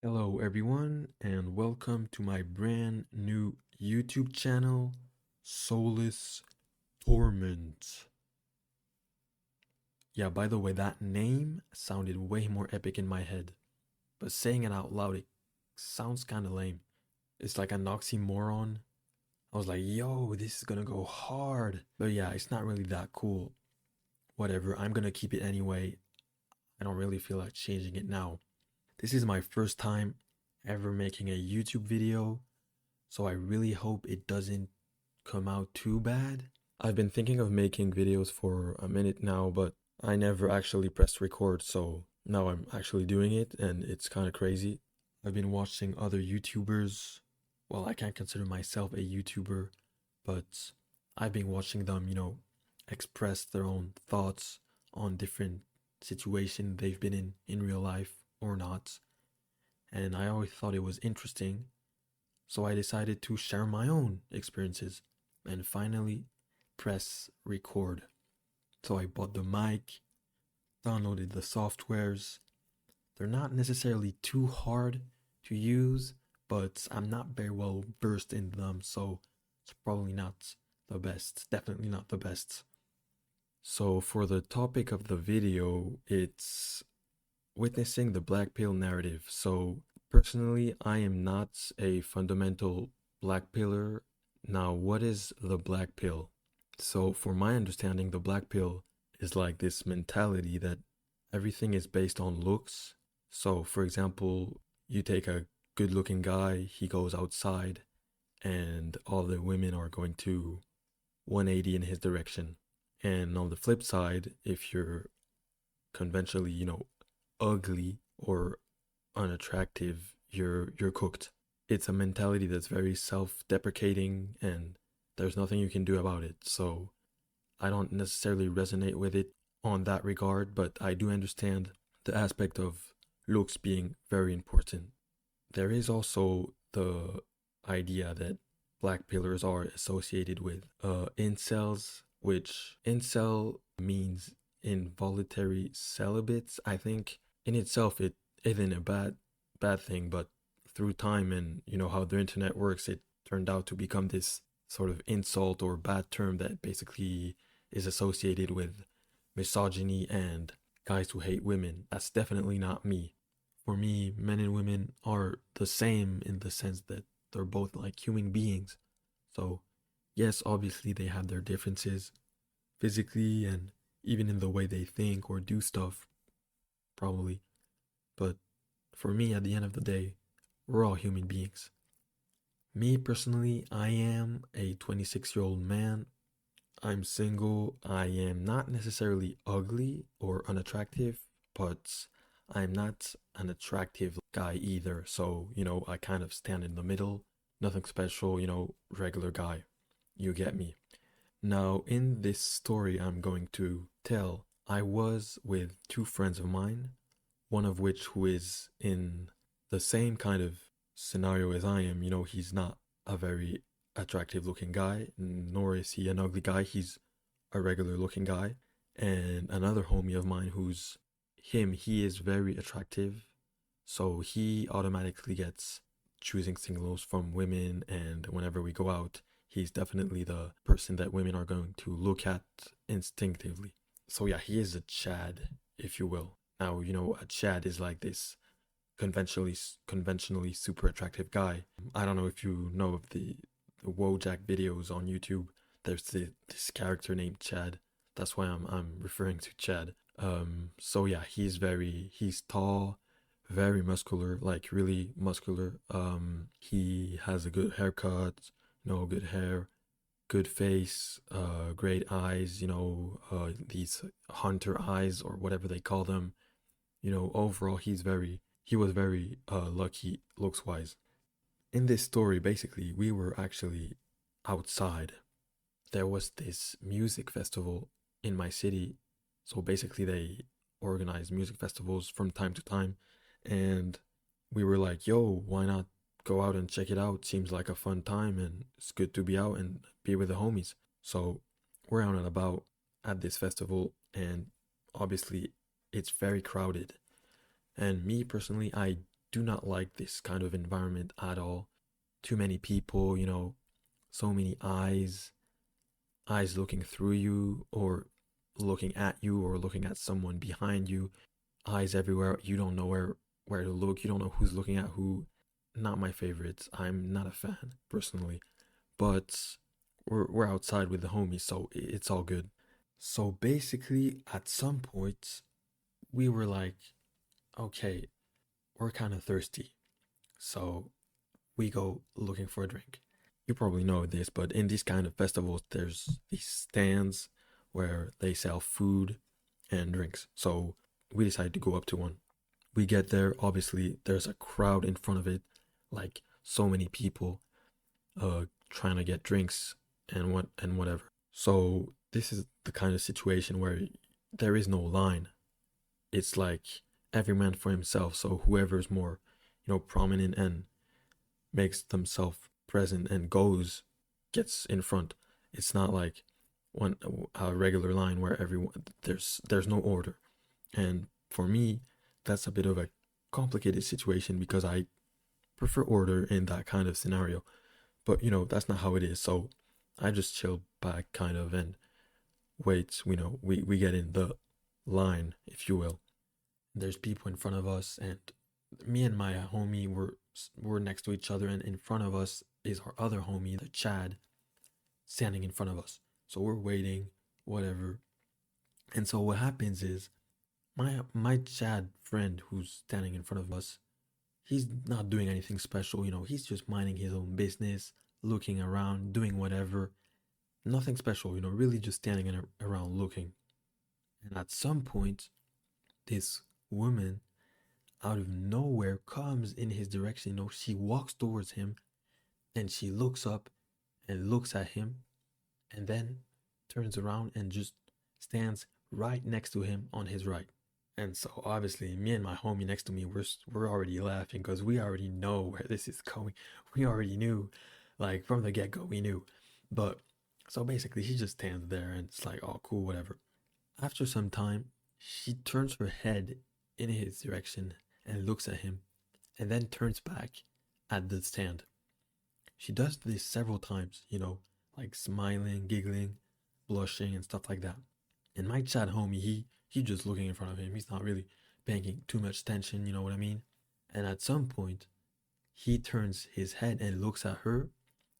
Hello, everyone, and welcome to my brand new YouTube channel, Soulless Torment. Yeah, by the way, that name sounded way more epic in my head, but saying it out loud, it sounds kind of lame. It's like an oxymoron. I was like, yo, this is gonna go hard. But yeah, it's not really that cool. Whatever, I'm gonna keep it anyway. I don't really feel like changing it now. This is my first time ever making a YouTube video, so I really hope it doesn't come out too bad. I've been thinking of making videos for a minute now, but I never actually pressed record, so now I'm actually doing it, and it's kind of crazy. I've been watching other YouTubers. Well, I can't consider myself a YouTuber, but I've been watching them, express their own thoughts on different situations they've been in real life or not. And I always thought it was interesting, so I decided to share my own experiences and finally press record. So I bought the mic, downloaded the softwares. They're not necessarily too hard to use, but I'm not very well versed in them, so it's probably not the best. Definitely not the best. So for the topic of the video, it's witnessing the Blackpill narrative. So personally, I am not a fundamental Blackpiller. Now, what is the Black Pill? So, for my understanding, the Black Pill is like this mentality that everything is based on looks. So, for example, you take a good looking guy, he goes outside, and all the women are going to 180 in his direction. And on the flip side, if you're conventionally, ugly or unattractive, you're cooked. It's a mentality that's very self-deprecating and there's nothing you can do about it. So I don't necessarily resonate with it on that regard, but I do understand the aspect of looks being very important. There is also the idea that black pillars are associated with incels, which incel means involuntary celibates. I think in itself it isn't a bad thing, but through time and how the internet works, it turned out to become this sort of insult or bad term that basically is associated with misogyny and guys who hate women. That's definitely not me. For me, men and women are the same in the sense that they're both like human beings. So, yes, obviously they have their differences physically and even in the way they think or do stuff, probably. But for me, at the end of the day, we're all human beings. Me personally, I am a 26-year-old man. I'm single. I am not necessarily ugly or unattractive, but I'm not an attractive guy either. So, I kind of stand in the middle. Nothing special, regular guy. You get me. Now, in this story I'm going to tell, I was with two friends of mine, one of which who is in the same kind of scenario as I am. He's not a very attractive looking guy, nor is he an ugly guy. He's a regular looking guy. And another homie of mine who's he is very attractive. So he automatically gets choosing signals from women. And whenever we go out, he's definitely the person that women are going to look at instinctively. So yeah, he is a Chad, if you will. Now, a Chad is like this conventionally super attractive guy. I don't know if you know of the Wojak videos on YouTube. There's this character named Chad. That's why I'm referring to Chad. So yeah, he's tall, very muscular, like really muscular. He has a good haircut, good hair, good face, great eyes, these hunter eyes or whatever they call them. Overall he was very lucky looks wise. In this story, basically, we were actually outside. There was this music festival in my city. So basically, they organize music festivals from time to time. And we were like, yo, why not go out and check it out? Seems like a fun time and it's good to be out and be with the homies. So we're out and about at this festival, and obviously, it's very crowded. And me personally, I do not like this kind of environment at all. Too many people, so many eyes looking through you, or looking at you, or looking at someone behind you. Eyes everywhere. You don't know where to look. You don't know who's looking at who. Not my favorites. I'm not a fan personally, but we're outside with the homies, so it's all good. So basically, at some point, we were like, okay, we're kind of thirsty, so we go looking for a drink. You probably know this, but in these kind of festivals, there's these stands where they sell food and drinks. So we decided to go up to one. We get there, obviously, there's a crowd in front of it, like so many people trying to get drinks and whatever. So this is the kind of situation where there is no line. It's like every man for himself. So whoever's more, prominent and makes themselves present and goes gets in front. It's not like one a regular line where everyone there's no order. And for me, that's a bit of a complicated situation because I prefer order in that kind of scenario. But that's not how it is. So I just chill back kind of and wait, we get in the line, if you will. There's people in front of us, and me and my homie were next to each other, and in front of us is our other homie, the Chad, standing in front of us. So we're waiting, whatever. And so what happens is my Chad friend who's standing in front of us, he's not doing anything special, he's just minding his own business, looking around, doing whatever. Nothing special, really just standing around looking. And at some point, this woman out of nowhere comes in his direction. She walks towards him and she looks up and looks at him and then turns around and just stands right next to him on his right. And so obviously me and my homie next to me, we're already laughing because we already know where this is going. We already knew, like from the get-go, we knew. But so basically she just stands there and it's like, oh cool, whatever. After some time, she turns her head in his direction and looks at him and then turns back at the stand. She does this several times, like smiling, giggling, blushing, and stuff like that. And my chat homie, he just looking in front of him. He's not really paying too much attention, you know what I mean? And at some point, he turns his head and looks at her,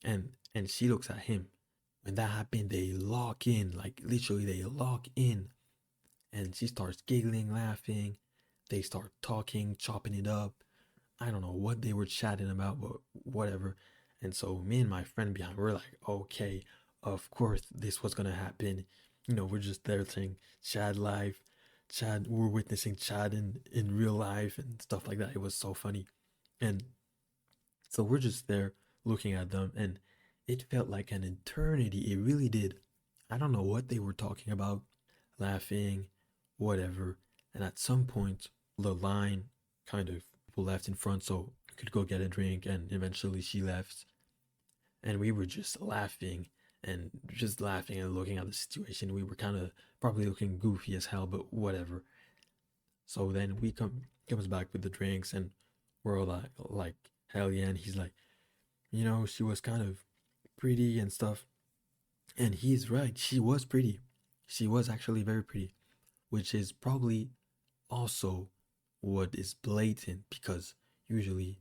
and she looks at him. When that happened, they lock in, like literally they lock in. And she starts giggling, laughing. They start talking, chopping it up. I don't know what they were chatting about, but whatever. And so me and my friend behind, we're like, okay, of course this was gonna happen. We're just there saying Chad live, Chad, we're witnessing Chad in real life and stuff like that. It was so funny. And so we're just there looking at them, and it felt like an eternity. It really did. I don't know what they were talking about, laughing, whatever. And at some point, the line kind of people left in front so we could go get a drink, and eventually she left. And we were just laughing and looking at the situation. We were kind of probably looking goofy as hell, but whatever. So then we comes back with the drinks, and we're all like hell yeah. And he's like, she was kind of pretty and stuff. And he's right, she was pretty. She was actually very pretty, which is probably also what is blatant because usually,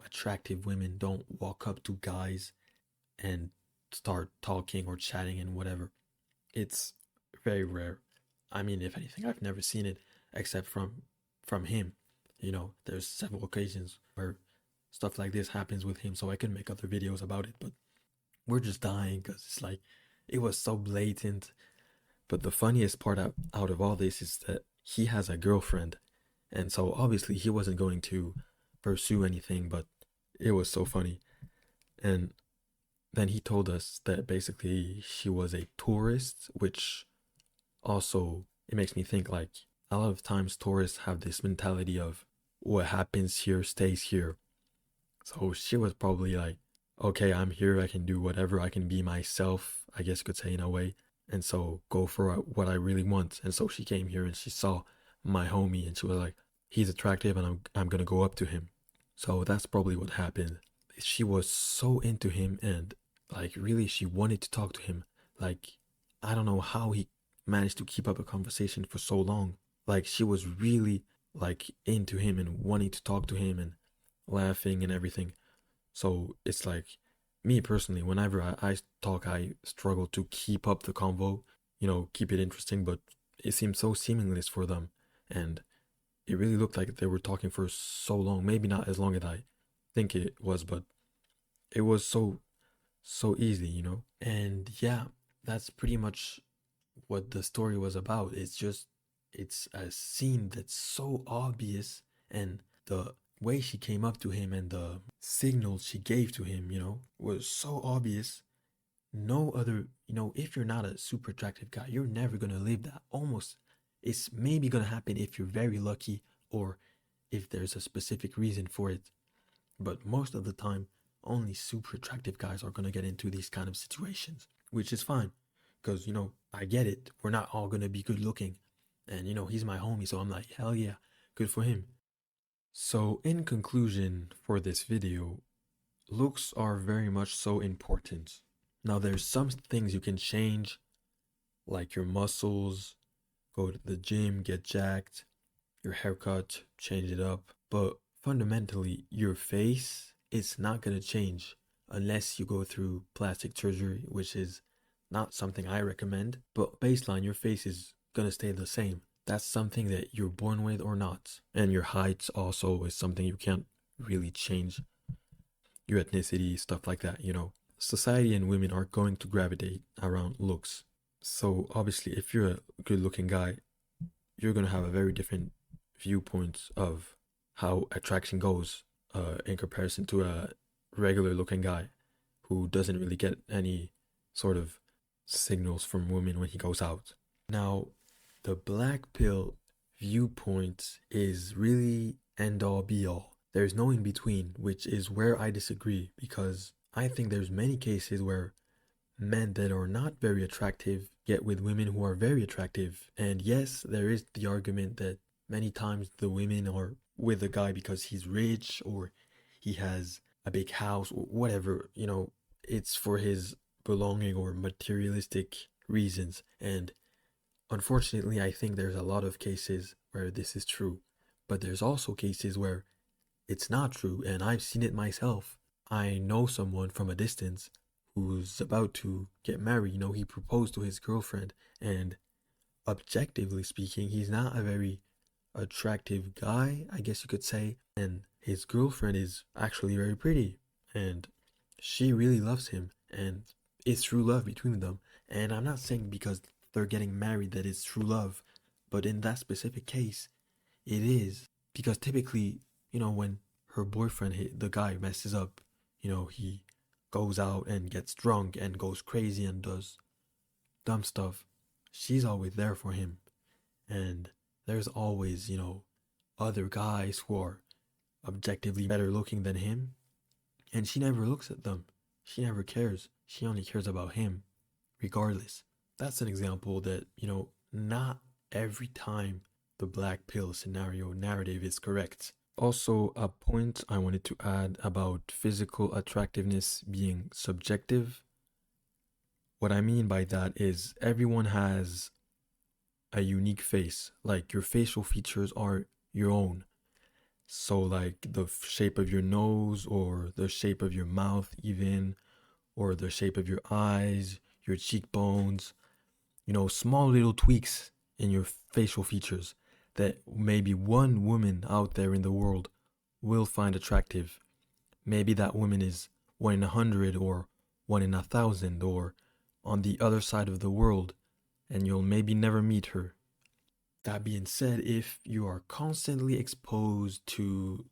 attractive women don't walk up to guys and start talking or chatting and whatever. It's very rare. I mean, if anything, I've never seen it except from him. There's several occasions where stuff like this happens with him, so I can make other videos about it, but we're just dying because it's like it was so blatant. But the funniest part out of all this is that he has a girlfriend, and so obviously he wasn't going to pursue anything, but it was so funny. And then he told us that basically she was a tourist, which also it makes me think like a lot of times tourists have this mentality of what happens here stays here. So she was probably like, okay, I'm here, I can do whatever, I can be myself, I guess you could say in a way, and so go for what I really want. And so she came here and she saw my homie and she was like, he's attractive and I'm gonna go up to him. So that's probably what happened. She was so into him and like really she wanted to talk to him. Like I don't know how he managed to keep up a conversation for so long. Like she was really like into him and wanting to talk to him and laughing and everything. So it's like me personally, whenever I talk, I struggle to keep up the convo, keep it interesting, but it seemed so seamless for them. And it really looked like they were talking for so long. Maybe not as long as I think it was, but it was so easy. And yeah, that's pretty much what the story was about. It's a scene that's so obvious, and the way she came up to him and the signals she gave to him, was so obvious. No other, if you're not a super attractive guy, you're never gonna live that. Almost, it's maybe gonna happen if you're very lucky or if there's a specific reason for it. But most of the time, only super attractive guys are gonna get into these kind of situations, which is fine. Because, I get it. We're not all gonna be good looking. And, he's my homie, so I'm like, hell yeah, good for him. So, in conclusion for this video, looks are very much so important. Now, there's some things you can change, like your muscles, go to the gym, get jacked, your haircut, change it up. But fundamentally, your face is not going to change unless you go through plastic surgery, which is not something I recommend. But baseline, your face is going to stay the same. That's something that you're born with or not. And your height also is something you can't really change. Your ethnicity, stuff like that. Society and women are going to gravitate around looks. So obviously, if you're a good looking guy, you're going to have a very different viewpoint of how attraction goes in comparison to a regular looking guy who doesn't really get any sort of signals from women when he goes out. Now, the black pill viewpoint is really end all be all. There's no in between, which is where I disagree because I think there's many cases where men that are not very attractive get with women who are very attractive. And yes, there is the argument that many times the women are with a guy because he's rich or he has a big house or whatever, it's for his belonging or materialistic reasons. And unfortunately, I think there's a lot of cases where this is true. But there's also cases where it's not true, and I've seen it myself. I know someone from a distance who's about to get married. He proposed to his girlfriend, and objectively speaking, he's not a very attractive guy, I guess you could say. And his girlfriend is actually very pretty, and she really loves him, and it's true love between them. And I'm not saying because they're getting married that it's true love, but in that specific case, it is. Because typically, when her boyfriend, the guy, messes up, he goes out and gets drunk and goes crazy and does dumb stuff, she's always there for him. And there's always, other guys who are objectively better looking than him, and she never looks at them. She never cares. She only cares about him, regardless. That's an example that, not every time the black pill scenario narrative is correct. Also, a point I wanted to add about physical attractiveness being subjective. What I mean by that is everyone has a unique face. Like your facial features are your own. So, like the shape of your nose, or the shape of your mouth, even, or the shape of your eyes, your cheekbones, small little tweaks in your facial features that maybe one woman out there in the world will find attractive. Maybe that woman is 1 in 100 or 1 in 1,000 or on the other side of the world, and you'll maybe never meet her. That being said, if you are constantly exposed to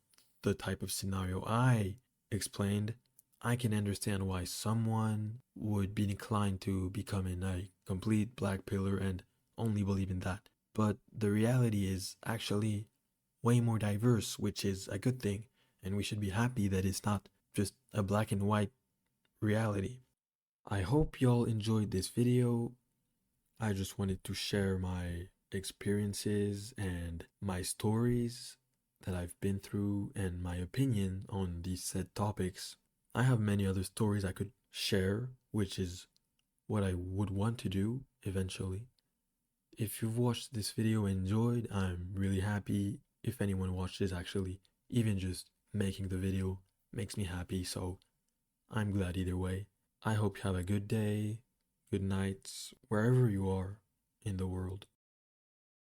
the type of scenario I explained, I can understand why someone would be inclined to becoming a complete black pillar and only believe in that. But the reality is actually way more diverse, which is a good thing, and we should be happy that it's not just a black and white reality. I hope y'all enjoyed this video. I just wanted to share my experiences and my stories that I've been through and my opinion on these said topics. I have many other stories I could share, which is what I would want to do eventually. If you've watched this video and enjoyed, I'm really happy. If anyone watched this, actually, even just making the video makes me happy, so I'm glad either way. I hope you have a good day, good night, wherever you are in the world.